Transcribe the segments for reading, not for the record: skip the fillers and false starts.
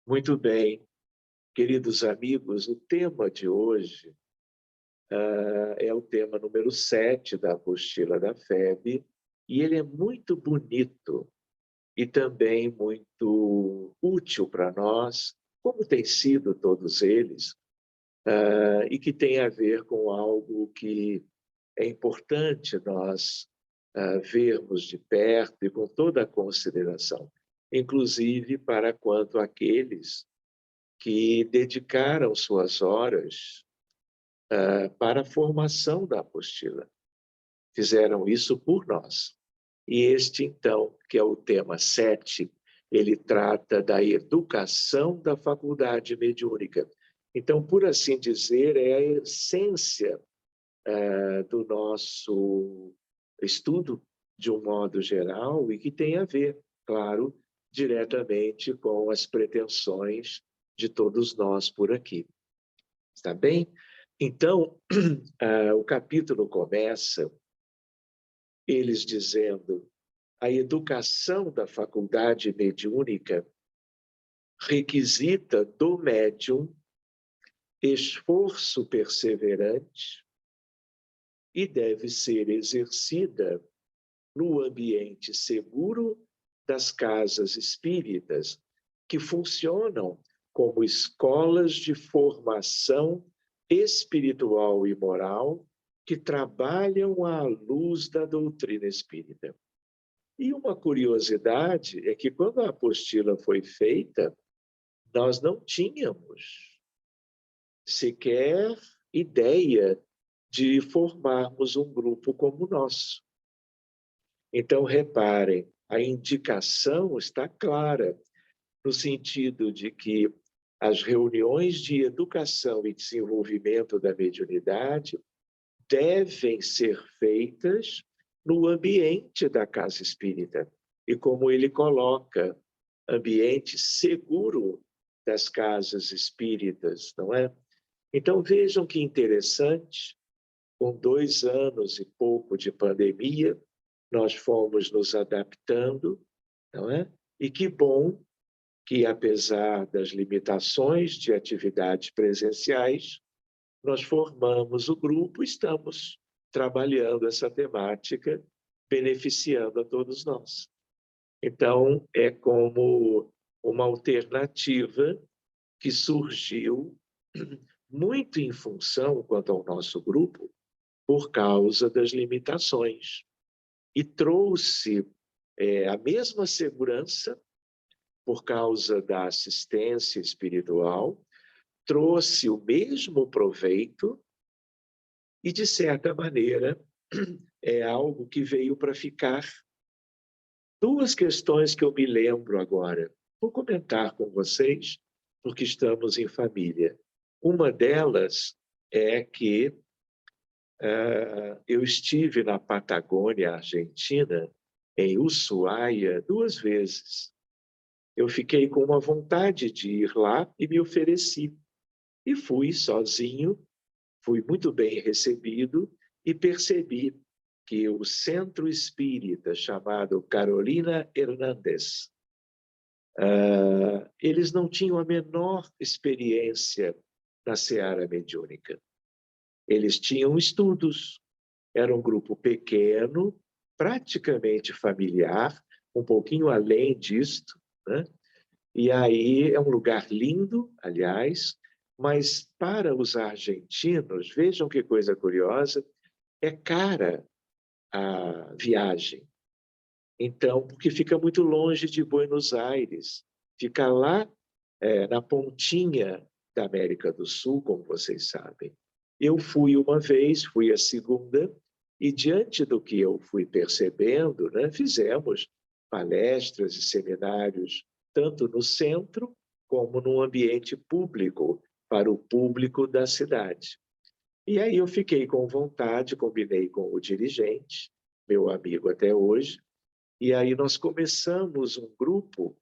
Muito bem, queridos amigos, o tema de hoje é o tema número 7 da apostila da FEB, e ele é muito bonito e também muito útil para nós, como tem sido todos eles, e que tem a ver com algo que é importante nós vermos de perto e com toda a consideração, inclusive para quanto àqueles que dedicaram suas horas para a formação da apostila. Fizeram isso por nós. E este, então, que é o tema 7, ele trata da educação da faculdade mediúnica. Então, por assim dizer, é a essência do nosso estudo, de um modo geral, e que tem a ver, claro, diretamente com as pretensões de todos nós por aqui. Está bem? Então, o capítulo começa eles dizendo: a educação da faculdade mediúnica requisita do médium esforço perseverante e deve ser exercida no ambiente seguro das casas espíritas, que funcionam como escolas de formação espiritual e moral que trabalham à luz da doutrina espírita. E uma curiosidade é que, quando a apostila foi feita, nós não tínhamos sequer ideia de formarmos um grupo como o nosso. Então, reparem, a indicação está clara, no sentido de que as reuniões de educação e desenvolvimento da mediunidade devem ser feitas no ambiente da casa espírita. E como ele coloca, ambiente seguro das casas espíritas, não é? Então, vejam que interessante, com 2 anos e pouco de pandemia, nós fomos nos adaptando, não é? E que bom que, apesar das limitações de atividades presenciais, nós formamos o grupo, estamos trabalhando essa temática, beneficiando a todos nós. Então, é como uma alternativa que surgiu muito em função, quanto ao nosso grupo, por causa das limitações. E trouxe a mesma segurança por causa da assistência espiritual, trouxe o mesmo proveito e, de certa maneira, é algo que veio para ficar. 2 questões que eu me lembro agora. Vou comentar com vocês, porque estamos em família. Uma delas é que eu estive na Patagônia, Argentina, em Ushuaia, 2 vezes. Eu fiquei com uma vontade de ir lá e me ofereci. E fui sozinho, fui muito bem recebido e percebi que o centro espírita chamado Carolina Hernández, eles não tinham a menor experiência na seara mediúnica. Eles tinham estudos, era um grupo pequeno, praticamente familiar, um pouquinho além disto, né? E aí é um lugar lindo, aliás, mas para os argentinos, vejam que coisa curiosa, é cara a viagem. Então, porque fica muito longe de Buenos Aires, fica lá na pontinha da América do Sul, como vocês sabem. Eu fui uma vez, fui a segunda, e diante do que eu fui percebendo, né, fizemos palestras e seminários, tanto no centro como no ambiente público, para o público da cidade. E aí eu fiquei com vontade, combinei com o dirigente, meu amigo até hoje, e aí nós começamos um grupo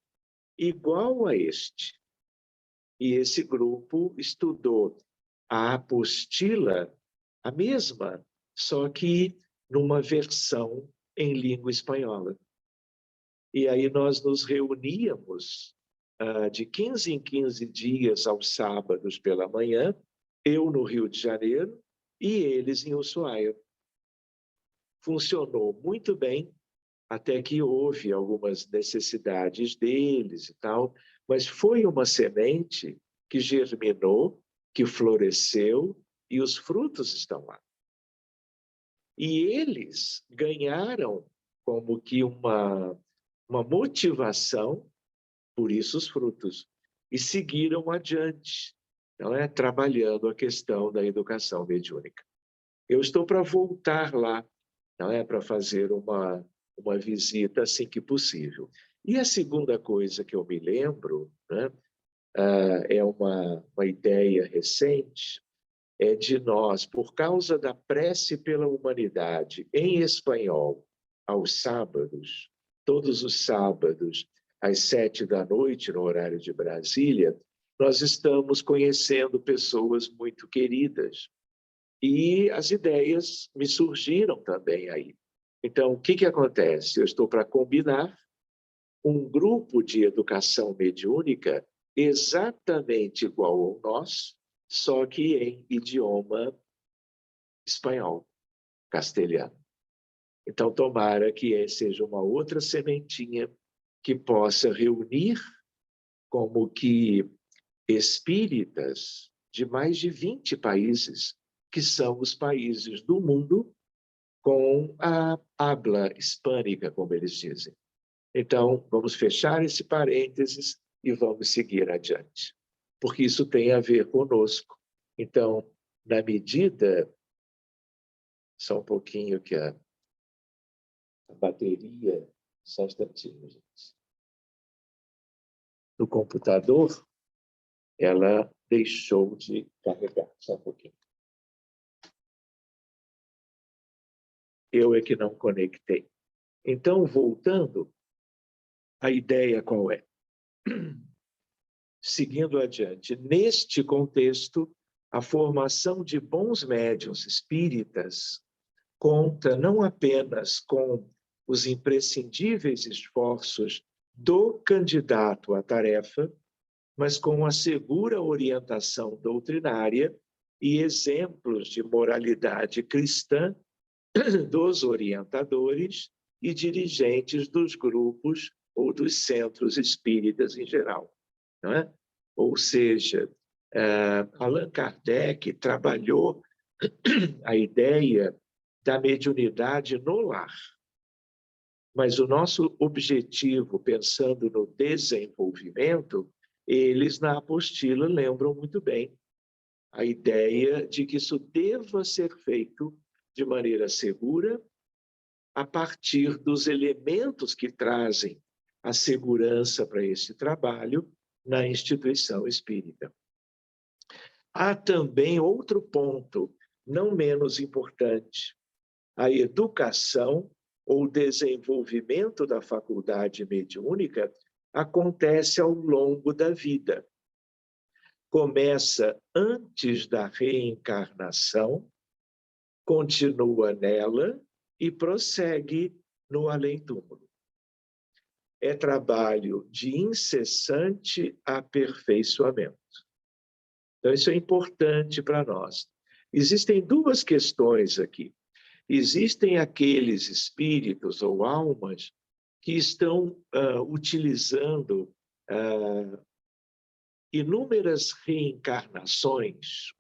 igual a este. E esse grupo estudou a apostila, a mesma, só que numa versão em língua espanhola. E aí nós nos reuníamos de 15 em 15 dias aos sábados pela manhã, eu no Rio de Janeiro e eles em Ushuaia. Funcionou muito bem, até que houve algumas necessidades deles e tal, mas foi uma semente que germinou, que floresceu e os frutos estão lá. E eles ganharam como que uma motivação, por isso os frutos, e seguiram adiante, não é? Trabalhando a questão da educação mediúnica. Eu estou para voltar lá, não é? Para fazer uma visita assim que possível. E a segunda coisa que eu me lembro, né, é uma ideia recente, é de nós, por causa da prece pela humanidade em espanhol, aos sábados, todos os sábados, às 7 da noite, no horário de Brasília, nós estamos conhecendo pessoas muito queridas. E as ideias me surgiram também aí. Então, o que acontece? Eu estou para combinar um grupo de educação mediúnica exatamente igual ao nosso, só que em idioma espanhol, castelhano. Então, tomara que seja uma outra sementinha que possa reunir como que espíritas de mais de 20 países, que são os países do mundo com a habla hispânica, como eles dizem. Então, vamos fechar esse parênteses e vamos seguir adiante, porque isso tem a ver conosco. Então, na medida... Só um pouquinho que a bateria... Só um instantinho, gente. No computador, ela deixou de carregar. Só um pouquinho. Eu é que não conectei. Então, voltando, a ideia qual é? Seguindo adiante, neste contexto, a formação de bons médiuns espíritas conta não apenas com os imprescindíveis esforços do candidato à tarefa, mas com a segura orientação doutrinária e exemplos de moralidade cristã dos orientadores e dirigentes dos grupos ou dos centros espíritas em geral, não é? Ou seja, Allan Kardec trabalhou a ideia da mediunidade no lar. Mas o nosso objetivo, pensando no desenvolvimento, eles na apostila lembram muito bem a ideia de que isso deva ser feito de maneira segura, a partir dos elementos que trazem a segurança para esse trabalho na instituição espírita. Há também outro ponto, não menos importante, a educação ou desenvolvimento da faculdade mediúnica acontece ao longo da vida. Começa antes da reencarnação, continua nela e prossegue no além-túmulo. É trabalho de incessante aperfeiçoamento. Então, isso é importante para nós. Existem duas questões aqui. Existem aqueles espíritos ou almas que estão utilizando inúmeras reencarnações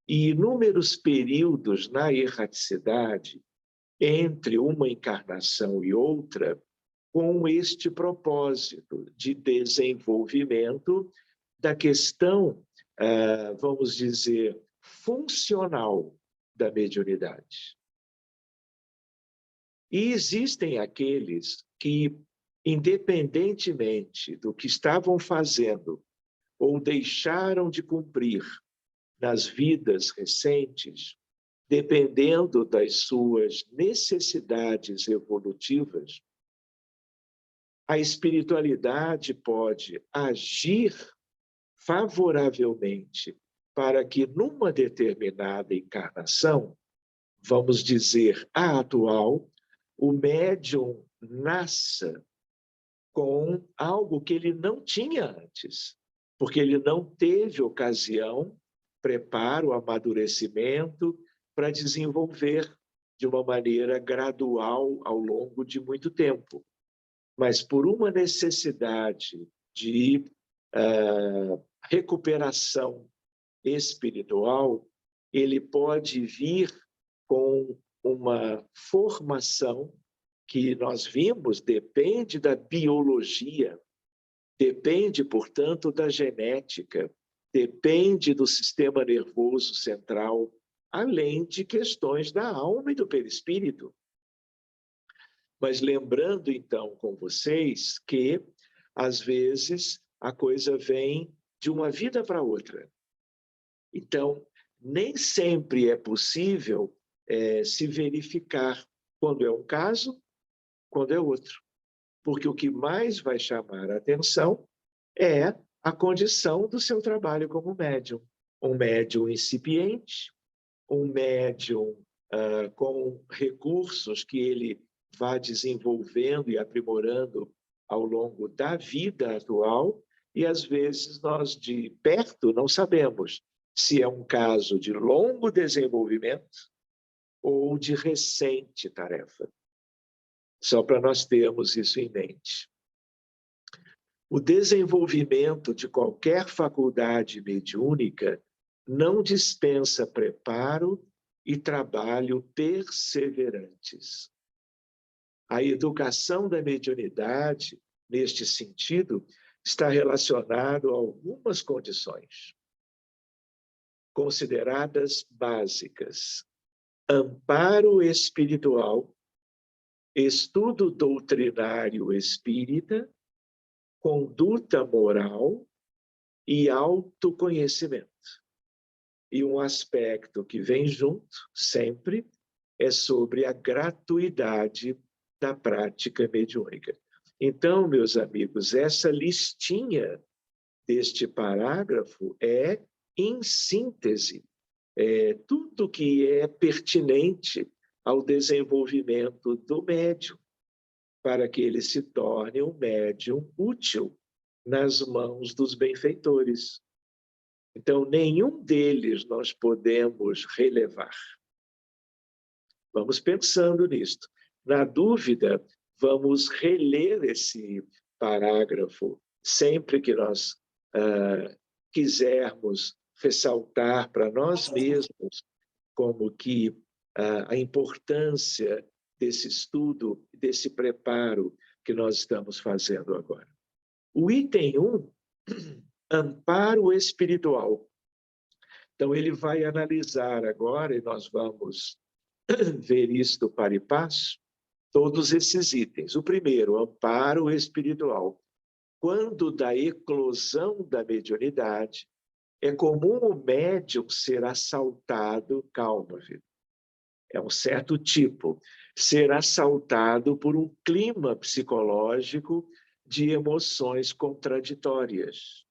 e inúmeros períodos na erraticidade entre uma encarnação e outra com este propósito de desenvolvimento da questão, vamos dizer, funcional da mediunidade. E existem aqueles que, independentemente do que estavam fazendo ou deixaram de cumprir nas vidas recentes, dependendo das suas necessidades evolutivas, a espiritualidade pode agir favoravelmente para que, numa determinada encarnação, vamos dizer, a atual, o médium nasça com algo que ele não tinha antes, porque ele não teve ocasião, preparo, amadurecimento para desenvolver de uma maneira gradual ao longo de muito tempo. Mas por uma necessidade de recuperação espiritual, ele pode vir com uma formação que nós vimos depende da biologia, depende, portanto, da genética, depende do sistema nervoso central, além de questões da alma e do perispírito. Mas lembrando, então, com vocês que, às vezes, a coisa vem de uma vida para outra. Então, nem sempre é possível se verificar quando é um caso, quando é outro. Porque o que mais vai chamar a atenção é a condição do seu trabalho como médium. Um médium incipiente, um médium com recursos que ele vá desenvolvendo e aprimorando ao longo da vida atual, e às vezes nós de perto não sabemos se é um caso de longo desenvolvimento ou de recente tarefa. Só para nós termos isso em mente. O desenvolvimento de qualquer faculdade mediúnica não dispensa preparo e trabalho perseverantes. A educação da mediunidade, neste sentido, está relacionada a algumas condições, consideradas básicas: amparo espiritual, estudo doutrinário espírita, conduta moral e autoconhecimento. E um aspecto que vem junto, sempre, é sobre a gratuidade da prática mediúnica. Então, meus amigos, essa listinha deste parágrafo é, em síntese, tudo que é pertinente ao desenvolvimento do médium, para que ele se torne um médium útil nas mãos dos benfeitores. Então, nenhum deles nós podemos relevar. Vamos pensando nisto. Na dúvida, vamos reler esse parágrafo sempre que nós quisermos ressaltar para nós mesmos como que a importância desse estudo, desse preparo que nós estamos fazendo agora. O item 1, amparo espiritual. Então, ele vai analisar agora, e nós vamos ver isto para e passo, todos esses itens. O primeiro, amparo espiritual. Quando da eclosão da mediunidade, é comum o médium ser assaltado, calma, vida. É um certo tipo, ser assaltado por um clima psicológico de emoções contraditórias,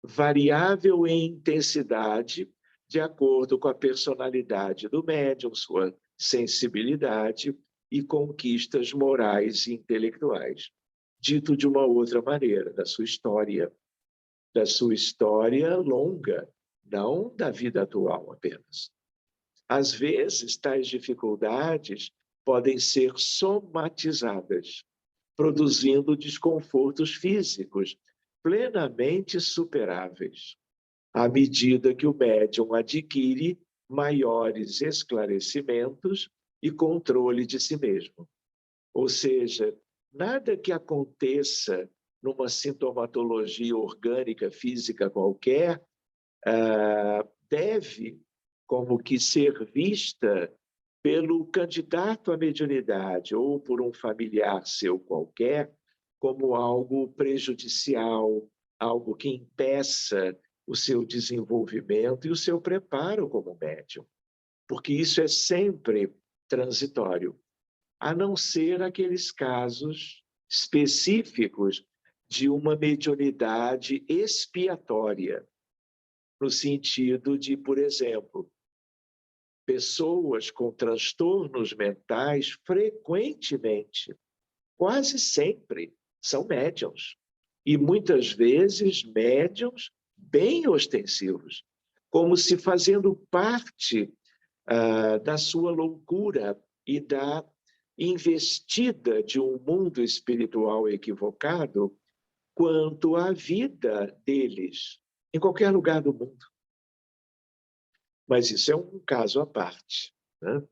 variável em intensidade, de acordo com a personalidade do médium, sua sensibilidade e conquistas morais e intelectuais. Dito de uma outra maneira, da sua história longa, não da vida atual apenas. Às vezes, tais dificuldades podem ser somatizadas, produzindo desconfortos físicos plenamente superáveis, à medida que o médium adquire maiores esclarecimentos e controle de si mesmo. Ou seja, nada que aconteça numa sintomatologia orgânica física qualquer deve como que ser vista pelo candidato à mediunidade ou por um familiar seu qualquer como algo prejudicial, algo que impeça o seu desenvolvimento e o seu preparo como médium, porque isso é sempre transitório, a não ser aqueles casos específicos de uma mediunidade expiatória, no sentido de, por exemplo, pessoas com transtornos mentais frequentemente, quase sempre, são médiuns. E muitas vezes médiuns bem ostensivos, como se fazendo parte da sua loucura e da investida de um mundo espiritual equivocado quanto à vida deles, em qualquer lugar do mundo. Mas isso é um caso à parte, né?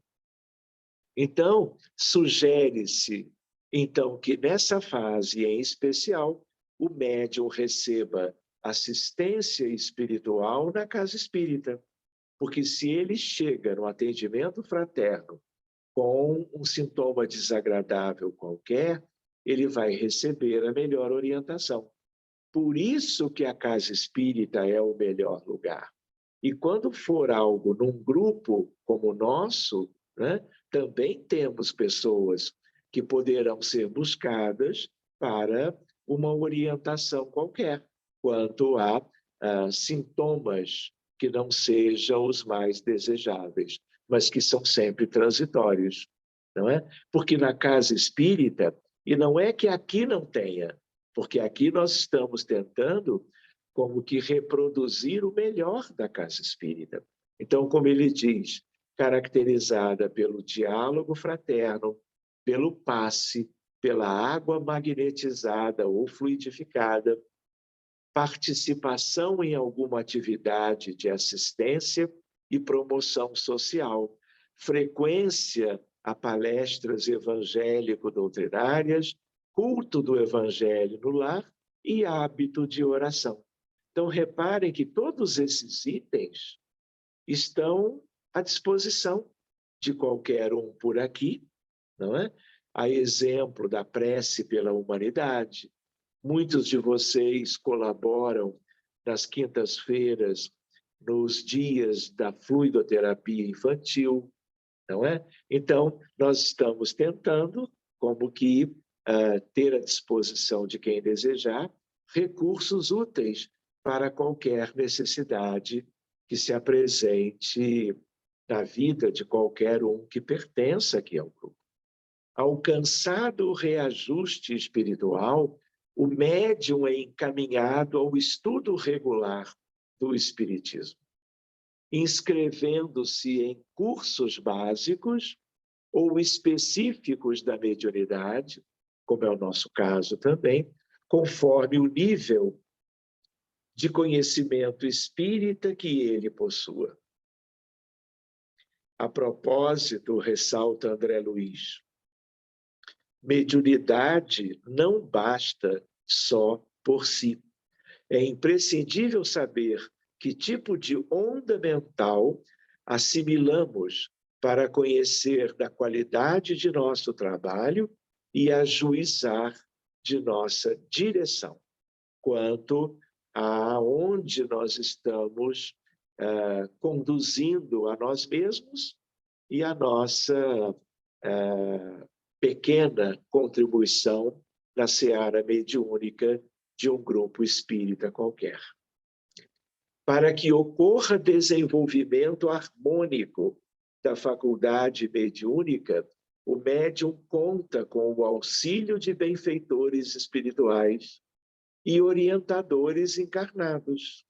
Então, sugere-se, então, que nessa fase em especial, o médium receba assistência espiritual na casa espírita. Porque se ele chega no atendimento fraterno com um sintoma desagradável qualquer, ele vai receber a melhor orientação. Por isso que a casa espírita é o melhor lugar. E quando for algo num grupo como o nosso, né, também temos pessoas que poderão ser buscadas para uma orientação qualquer, quanto a sintomas que não sejam os mais desejáveis, mas que são sempre transitórios, não é? Porque na casa espírita, e não é que aqui não tenha, porque aqui nós estamos tentando como que reproduzir o melhor da casa espírita. Então, como ele diz, caracterizada pelo diálogo fraterno, pelo passe, pela água magnetizada ou fluidificada, participação em alguma atividade de assistência e promoção social, frequência a palestras evangélico-doutrinárias, culto do evangelho no lar e hábito de oração. Então, reparem que todos esses itens estão à disposição de qualquer um por aqui, não é? A exemplo da prece pela humanidade. Muitos de vocês colaboram nas quintas-feiras, nos dias da fluidoterapia infantil, não é? Então, nós estamos tentando, como que, ter à disposição de quem desejar, recursos úteis para qualquer necessidade que se apresente na vida de qualquer um que pertença aqui ao grupo. Alcançado o reajuste espiritual, o médium é encaminhado ao estudo regular do Espiritismo, inscrevendo-se em cursos básicos ou específicos da mediunidade, como é o nosso caso também, conforme o nível de conhecimento espírita que ele possua. A propósito, ressalta André Luiz, mediunidade não basta só por si. É imprescindível saber que tipo de onda mental assimilamos para conhecer da qualidade de nosso trabalho e ajuizar de nossa direção, quanto a onde nós estamos conduzindo a nós mesmos e a nossa pequena contribuição na seara mediúnica de um grupo espírita qualquer. Para que ocorra desenvolvimento harmônico da faculdade mediúnica, o médium conta com o auxílio de benfeitores espirituais e orientadores encarnados.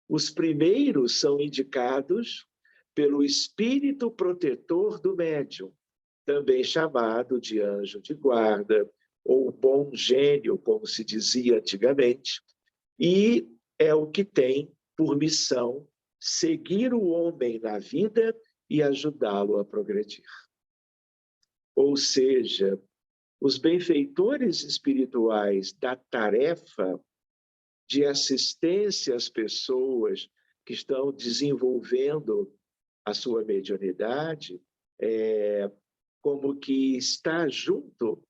Os primeiros são indicados pelo espírito protetor do médium, também chamado de anjo de guarda, ou bom gênio, como se dizia antigamente, e é o que tem por missão seguir o homem na vida e ajudá-lo a progredir. Ou seja, os benfeitores espirituais da tarefa de assistência às pessoas que estão desenvolvendo a sua mediunidade, como que está junto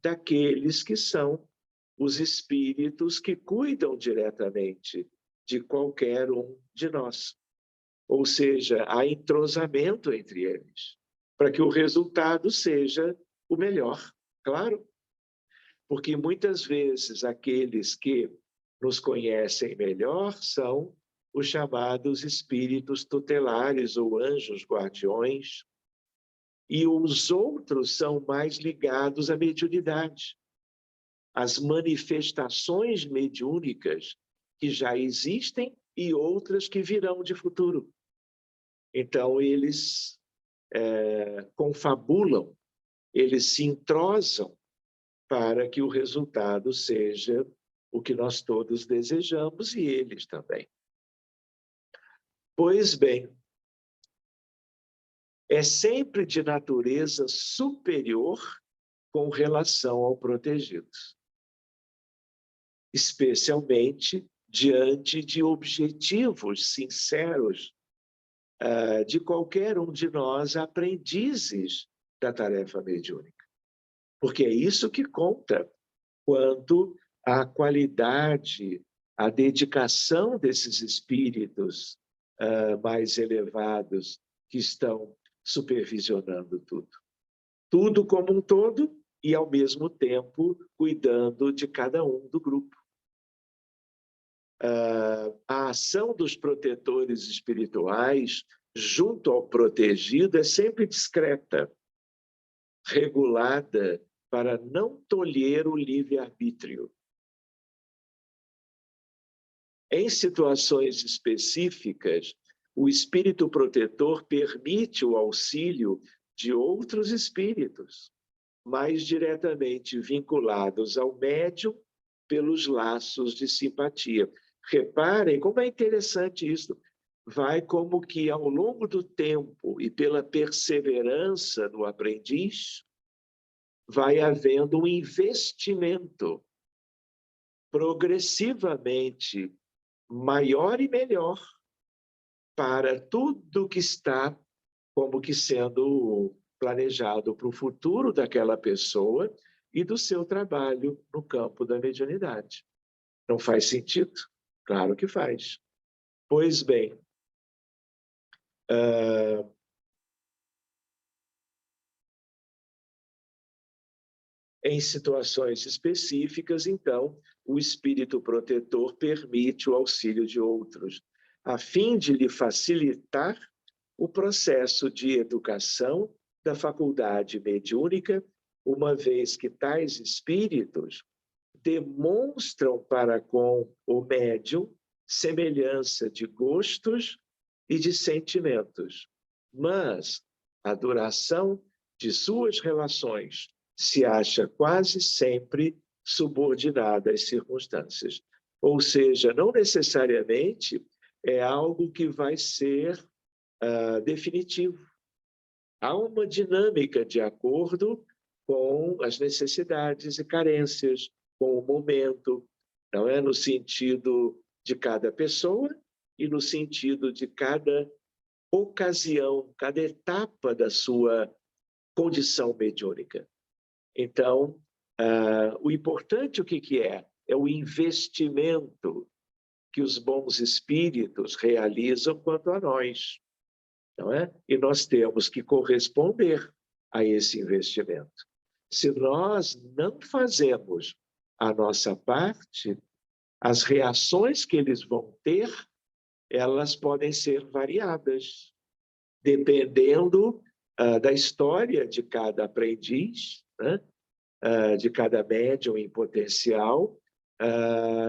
daqueles que são os espíritos que cuidam diretamente de qualquer um de nós. Ou seja, há entrosamento entre eles, para que o resultado seja o melhor, claro. Porque muitas vezes aqueles que nos conhecem melhor são os chamados espíritos tutelares ou anjos guardiões, e os outros são mais ligados à mediunidade, as manifestações mediúnicas que já existem e outras que virão de futuro. Então, eles confabulam, eles se entrosam para que o resultado seja o que nós todos desejamos e eles também. Pois bem, é sempre de natureza superior com relação ao protegido, especialmente diante de objetivos sinceros de qualquer um de nós aprendizes da tarefa mediúnica. Porque é isso que conta quanto à qualidade, à dedicação desses espíritos mais elevados que estão supervisionando tudo. Tudo como um todo e, ao mesmo tempo, cuidando de cada um do grupo. A ação dos protetores espirituais junto ao protegido é sempre discreta, regulada para não tolher o livre-arbítrio. Em situações específicas, o espírito protetor permite o auxílio de outros espíritos, mais diretamente vinculados ao médium pelos laços de simpatia. Reparem como é interessante isso. Vai como que, ao longo do tempo e pela perseverança no aprendiz, vai havendo um investimento progressivamente maior e melhor para tudo que está como que sendo planejado para o futuro daquela pessoa e do seu trabalho no campo da mediunidade. Não faz sentido? Claro que faz. Pois bem, em situações específicas, então, o espírito protetor permite o auxílio de outros, a fim de lhe facilitar o processo de educação da faculdade mediúnica, uma vez que tais espíritos demonstram para com o médium semelhança de gostos e de sentimentos, mas a duração de suas relações se acha quase sempre subordinada às circunstâncias. Ou seja, não necessariamente é algo que vai ser definitivo. Há uma dinâmica de acordo com as necessidades e carências, com o momento, não é? No sentido de cada pessoa e no sentido de cada ocasião, cada etapa da sua condição mediúnica. Então, o importante, o que é? É o investimento que os bons espíritos realizam quanto a nós, não é? E nós temos que corresponder a esse investimento. Se nós não fazemos a nossa parte, as reações que eles vão ter, elas podem ser variadas, dependendo da história de cada aprendiz, né? De cada médium em potencial,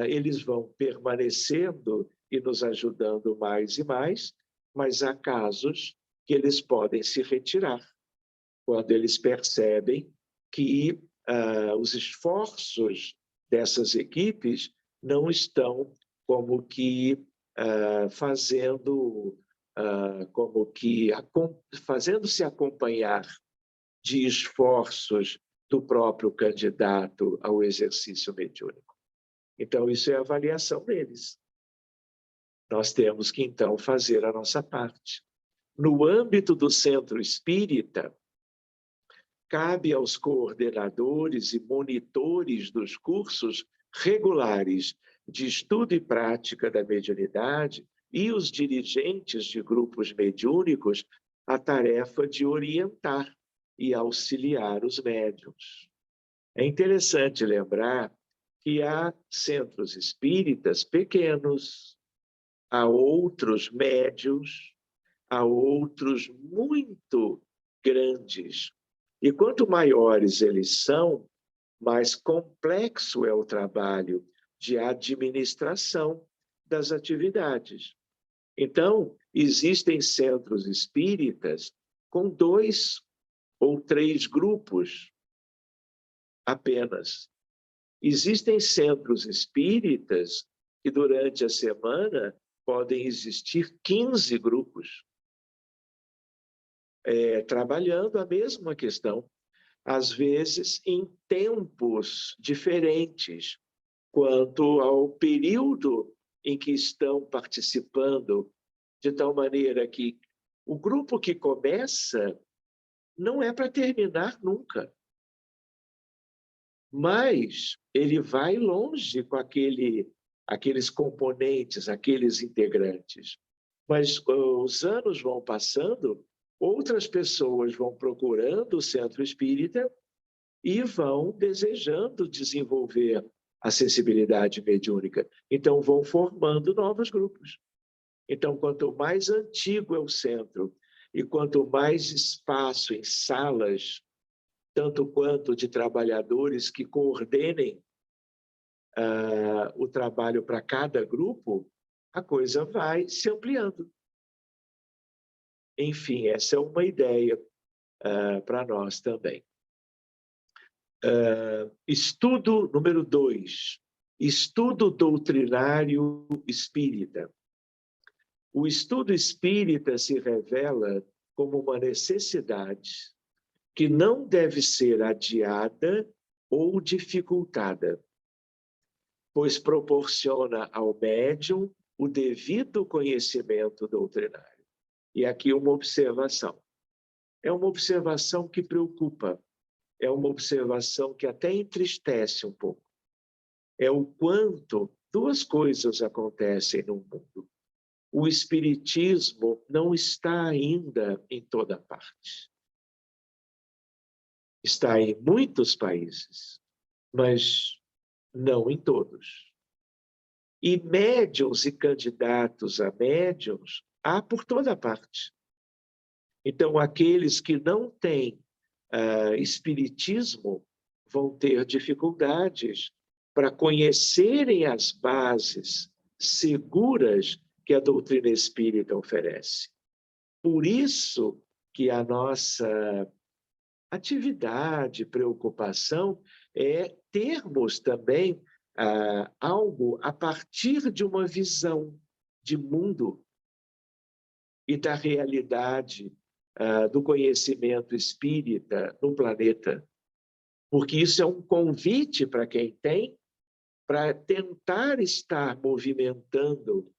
eles vão permanecendo e nos ajudando mais e mais, mas há casos que eles podem se retirar, quando eles percebem que os esforços dessas equipes não estão como que fazendo-se acompanhar de esforços do próprio candidato ao exercício mediúnico. Então, isso é a avaliação deles. Nós temos que, então, fazer a nossa parte. No âmbito do centro espírita, cabe aos coordenadores e monitores dos cursos regulares de estudo e prática da mediunidade e os dirigentes de grupos mediúnicos a tarefa de orientar e auxiliar os médiuns. É interessante lembrar que há centros espíritas pequenos, há outros médios, há outros muito grandes. E quanto maiores eles são, mais complexo é o trabalho de administração das atividades. Então, existem centros espíritas com 2 ou 3 grupos apenas. Existem centros espíritas que, durante a semana, podem existir 15 grupos trabalhando a mesma questão, às vezes em tempos diferentes, quanto ao período em que estão participando, de tal maneira que o grupo que começa não é para terminar nunca, mas ele vai longe com aqueles componentes, aqueles integrantes. Mas os anos vão passando, outras pessoas vão procurando o centro espírita e vão desejando desenvolver a sensibilidade mediúnica. Então, vão formando novos grupos. Então, quanto mais antigo é o centro e quanto mais espaço em salas, tanto quanto de trabalhadores que coordenem o trabalho para cada grupo, a coisa vai se ampliando. Enfim, essa é uma ideia para nós também. Estudo número 2, estudo doutrinário espírita. O estudo espírita se revela como uma necessidade que não deve ser adiada ou dificultada, pois proporciona ao médium o devido conhecimento doutrinário. E aqui uma observação. É uma observação que preocupa, é uma observação que até entristece um pouco. É o quanto 2 coisas acontecem no mundo. O espiritismo não está ainda em toda parte. Está em muitos países, mas não em todos. E médiuns e candidatos a médiuns há por toda parte. Então, aqueles que não têm espiritismo vão ter dificuldades para conhecerem as bases seguras que a doutrina espírita oferece. Por isso que a nossa atividade, preocupação é termos também algo a partir de uma visão de mundo e da realidade do conhecimento espírita no planeta. Porque isso é um convite para quem tem, para tentar estar movimentando,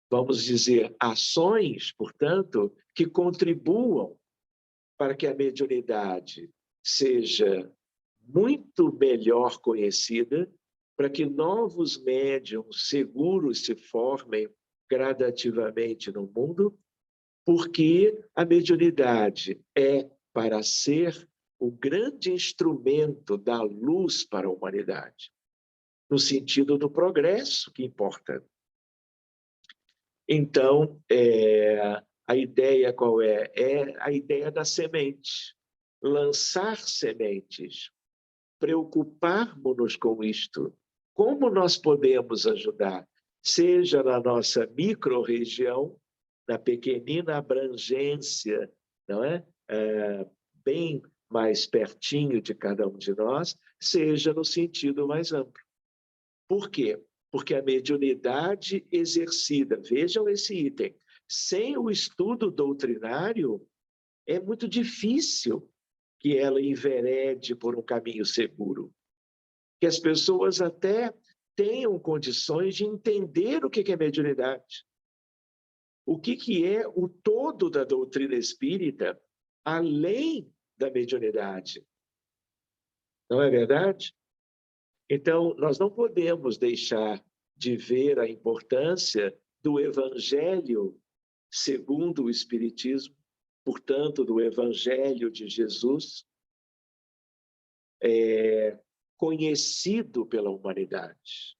vamos dizer, ações, portanto, que contribuam para que a mediunidade seja muito melhor conhecida, para que novos médiuns seguros se formem gradativamente no mundo, porque a mediunidade é para ser o grande instrumento da luz para a humanidade, no sentido do progresso que importa. Então, a ideia qual é? É a ideia da semente. Lançar sementes, preocuparmos-nos com isto. Como nós podemos ajudar? Seja na nossa micro-região, na pequenina abrangência, não é? Bem mais pertinho de cada um de nós, seja no sentido mais amplo. Por quê? Porque a mediunidade exercida, vejam esse item, sem o estudo doutrinário, é muito difícil que ela enverede por um caminho seguro. Que as pessoas até tenham condições de entender o que é mediunidade. O que é o todo da doutrina espírita, além da mediunidade. Não é verdade? Então, nós não podemos deixar de ver a importância do Evangelho segundo o Espiritismo, portanto, do Evangelho de Jesus, conhecido pela humanidade,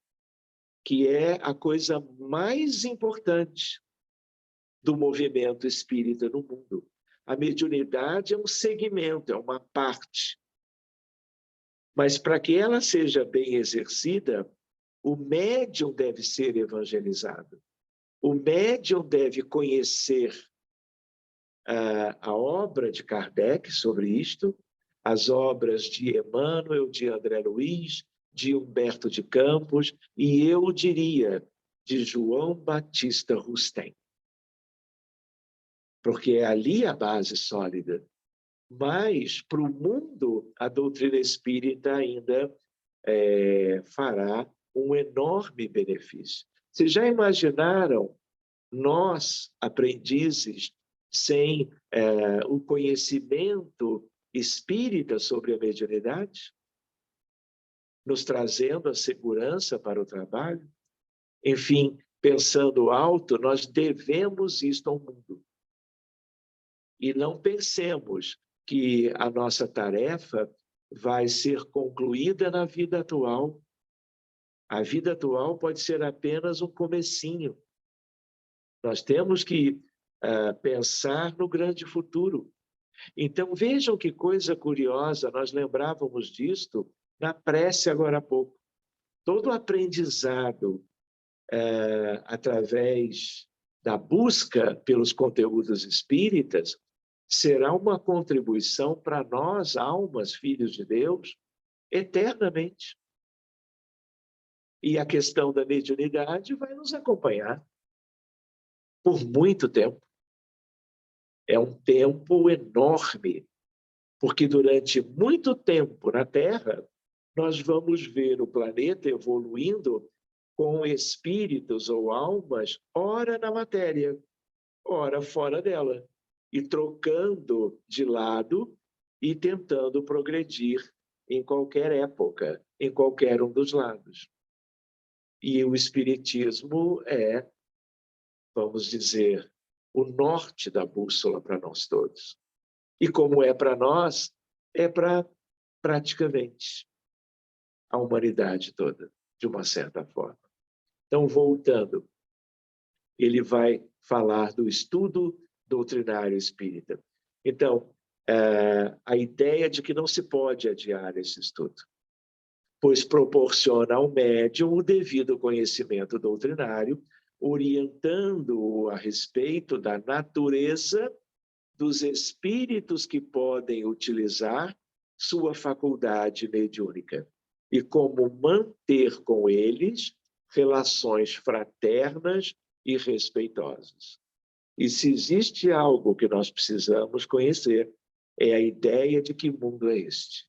que é a coisa mais importante do movimento espírita no mundo. A mediunidade é um segmento, é uma parte, Mas para que ela seja bem exercida, o médium deve ser evangelizado. O médium deve conhecer a obra de Kardec sobre isto, as obras de Emmanuel, de André Luiz, de Humberto de Campos, e eu diria, de João Batista Rustem. Porque é ali a base sólida. Mas, para o mundo, a doutrina espírita ainda fará um enorme benefício. Vocês já imaginaram nós, aprendizes, sem o conhecimento espírita sobre a mediunidade, nos trazendo a segurança para o trabalho? Enfim, pensando alto, nós devemos isto ao mundo. E não pensemos que a nossa tarefa vai ser concluída na vida atual. A vida atual pode ser apenas um comecinho. Nós temos que pensar no grande futuro. Então, vejam que coisa curiosa, nós lembrávamos disto na prece agora há pouco. Todo aprendizado através da busca pelos conteúdos espíritas será uma contribuição para nós, almas, filhos de Deus, eternamente. E a questão da mediunidade vai nos acompanhar por muito tempo. É um tempo enorme, porque durante muito tempo na Terra, nós vamos ver o planeta evoluindo com espíritos ou almas, ora na matéria, ora fora dela, e trocando de lado e tentando progredir em qualquer época, em qualquer um dos lados. E o Espiritismo é, vamos dizer, o norte da bússola para nós todos. E como é para nós, é para praticamente a humanidade toda, de uma certa forma. Então, voltando, ele vai falar do estudo doutrinário espírita. Então, a ideia de que não se pode adiar esse estudo, pois proporciona ao médium o devido conhecimento doutrinário, orientando-o a respeito da natureza dos espíritos que podem utilizar sua faculdade mediúnica e como manter com eles relações fraternas e respeitosas. E se existe algo que nós precisamos conhecer, é a ideia de que mundo é este.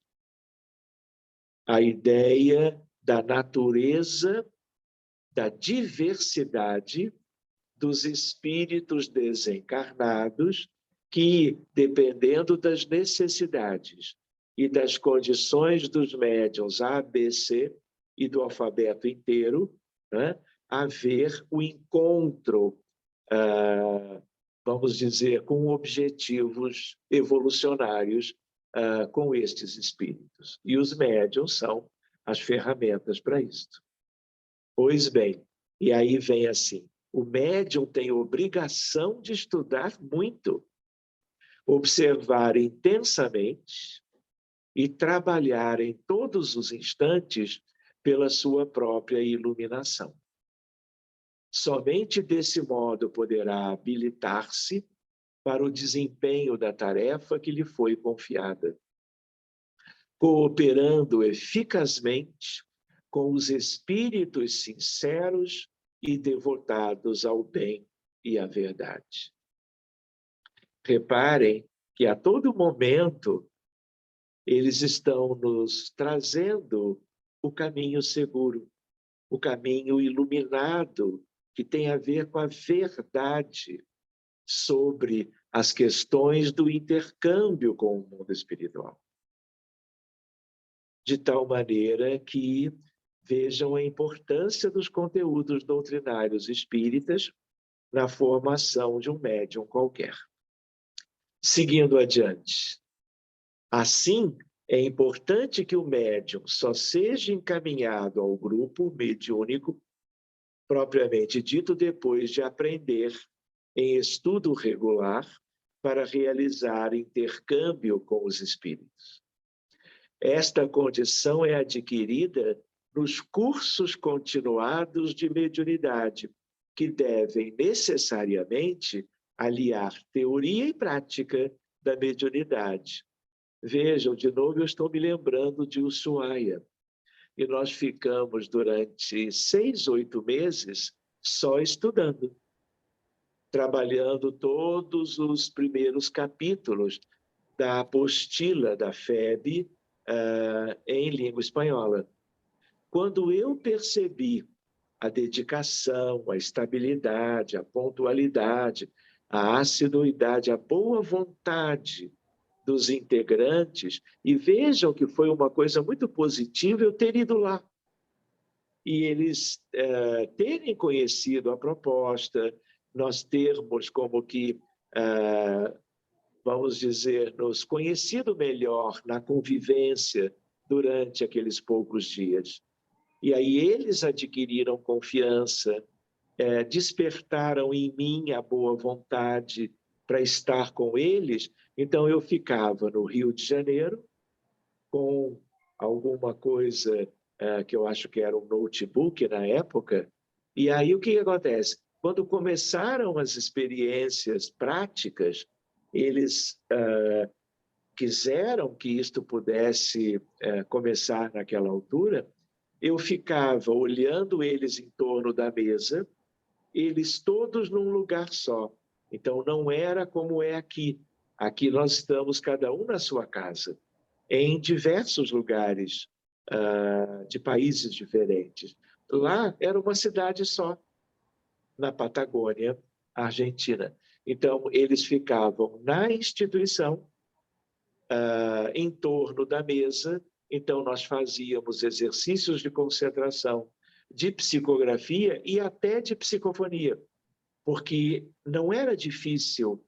A ideia da natureza, da diversidade dos espíritos desencarnados que, dependendo das necessidades e das condições dos médiuns A, B, C e do alfabeto inteiro, né, haver o encontro, vamos dizer, com objetivos evolucionários com estes espíritos. E os médiuns são as ferramentas para isto. Pois bem, e aí vem assim, o médium tem obrigação de estudar muito, observar intensamente e trabalhar em todos os instantes pela sua própria iluminação. Somente desse modo poderá habilitar-se para o desempenho da tarefa que lhe foi confiada, cooperando eficazmente com os espíritos sinceros e devotados ao bem e à verdade. Reparem que a todo momento eles estão nos trazendo o caminho seguro, o caminho iluminado, que tem a ver com a verdade sobre as questões do intercâmbio com o mundo espiritual. De tal maneira que vejam a importância dos conteúdos doutrinários espíritas na formação de um médium qualquer. Seguindo adiante. Assim, é importante que o médium só seja encaminhado ao grupo mediúnico, propriamente dito, depois de aprender em estudo regular para realizar intercâmbio com os espíritos. Esta condição é adquirida nos cursos continuados de mediunidade, que devem necessariamente aliar teoria e prática da mediunidade. Vejam, de novo, eu estou me lembrando de Ushuaia. E nós ficamos durante 6, 8 meses só estudando, trabalhando todos os primeiros capítulos da apostila da FEB em língua espanhola. Quando eu percebi a dedicação, a estabilidade, a pontualidade, a assiduidade, a boa vontade dos integrantes, e vejam que foi uma coisa muito positiva eu ter ido lá. E eles terem conhecido a proposta, nós termos como que, vamos dizer, nos conhecido melhor na convivência durante aqueles poucos dias. E aí eles adquiriram confiança, despertaram em mim a boa vontade para estar com eles. Então, eu ficava no Rio de Janeiro com alguma coisa que eu acho que era um notebook na época. E aí, o que acontece? Quando começaram as experiências práticas, eles quiseram que isto pudesse começar naquela altura. Eu ficava olhando eles em torno da mesa, eles todos num lugar só. Então, não era como é aqui. Aqui nós estamos, cada um na sua casa, em diversos lugares de países diferentes. Lá era uma cidade só, na Patagônia, Argentina. Então, eles ficavam na instituição, em torno da mesa. Então, nós fazíamos exercícios de concentração, de psicografia e até de psicofonia, porque não era difícil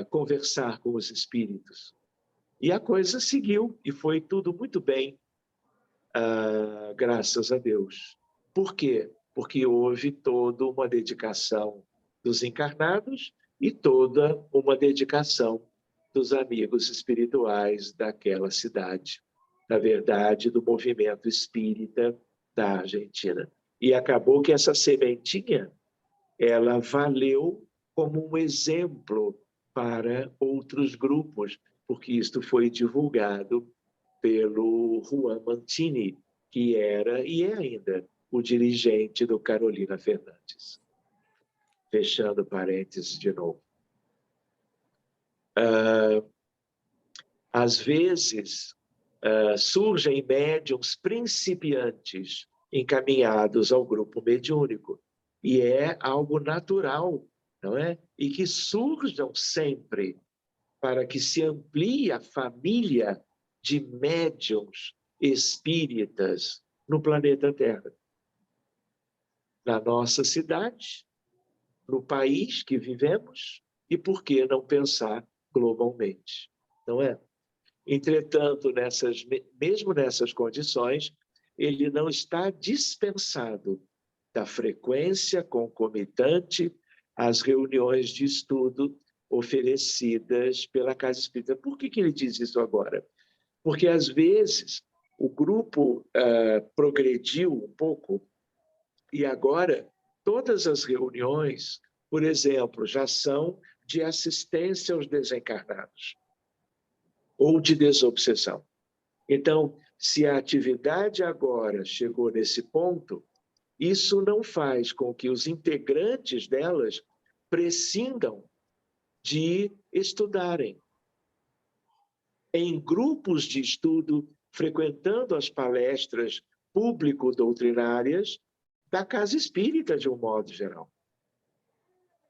conversar com os espíritos. E a coisa seguiu, e foi tudo muito bem, graças a Deus. Por quê? Porque houve toda uma dedicação dos encarnados e toda uma dedicação dos amigos espirituais daquela cidade, na verdade, do movimento espírita da Argentina. E acabou que essa sementinha, ela valeu como um exemplo para outros grupos, porque isto foi divulgado pelo Juan Mantini, que era e é ainda o dirigente do Carolina Fernandes. Fechando parênteses de novo. Às vezes, surgem médiums principiantes encaminhados ao grupo mediúnico, e é algo natural, não é? E que surjam sempre para que se amplie a família de médiums espíritas no planeta Terra. Na nossa cidade, no país que vivemos, e por que não pensar globalmente, não é? Entretanto, mesmo nessas condições, ele não está dispensado da frequência concomitante às reuniões de estudo oferecidas pela Casa Espírita. Por que ele diz isso agora? Porque, às vezes, o grupo progrediu um pouco e agora todas as reuniões, por exemplo, já são de assistência aos desencarnados ou de desobsessão. Então, se a atividade agora chegou nesse ponto, isso não faz com que os integrantes delas prescindam de estudarem em grupos de estudo, frequentando as palestras público-doutrinárias da Casa Espírita, de um modo geral.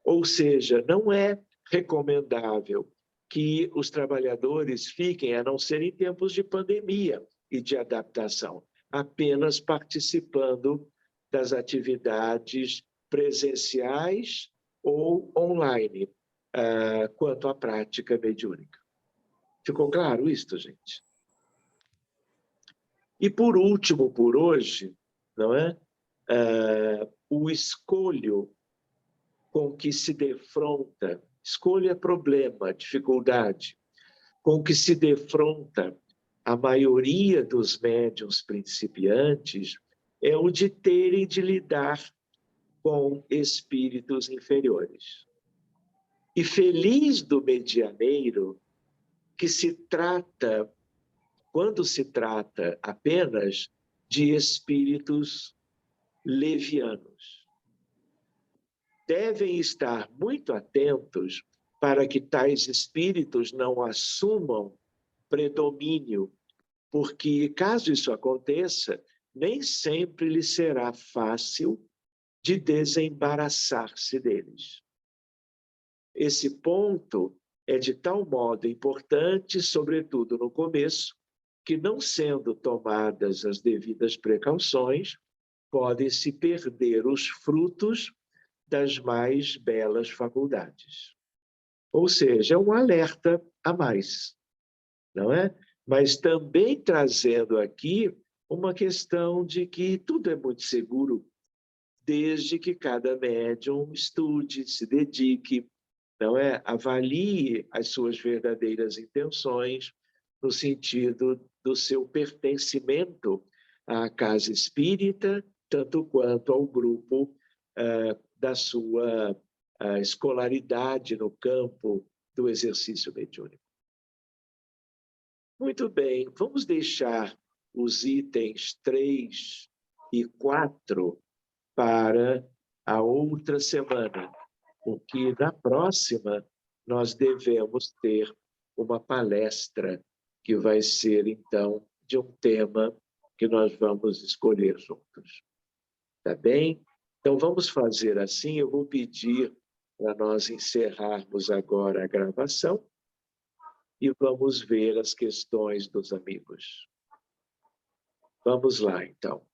Ou seja, não é recomendável que os trabalhadores fiquem, a não ser em tempos de pandemia e de adaptação, apenas participando das atividades presenciais ou online, quanto à prática mediúnica. Ficou claro isto, gente? E por último, por hoje, não é? O escolho com que se defronta, escolha problema, dificuldade, com que se defronta a maioria dos médiuns principiantes é o de terem de lidar com espíritos inferiores. E feliz do medianeiro que quando se trata apenas de espíritos levianos. Devem estar muito atentos para que tais espíritos não assumam predomínio, porque, caso isso aconteça, nem sempre lhe será fácil de desembaraçar-se deles. Esse ponto é de tal modo importante, sobretudo no começo, que, não sendo tomadas as devidas precauções, podem-se perder os frutos das mais belas faculdades. Ou seja, é um alerta a mais, não é? Mas também trazendo aqui uma questão de que tudo é muito seguro, desde que cada médium estude, se dedique, não é? Avalie as suas verdadeiras intenções, no sentido do seu pertencimento à casa espírita, tanto quanto ao grupo da sua escolaridade no campo do exercício mediúnico. Muito bem, vamos deixar os itens 3 e 4 para a outra semana, porque na próxima nós devemos ter uma palestra que vai ser, então, de um tema que nós vamos escolher juntos. Tá bem? Então, vamos fazer assim. Eu vou pedir para nós encerrarmos agora a gravação e vamos ver as questões dos amigos. Vamos lá, então.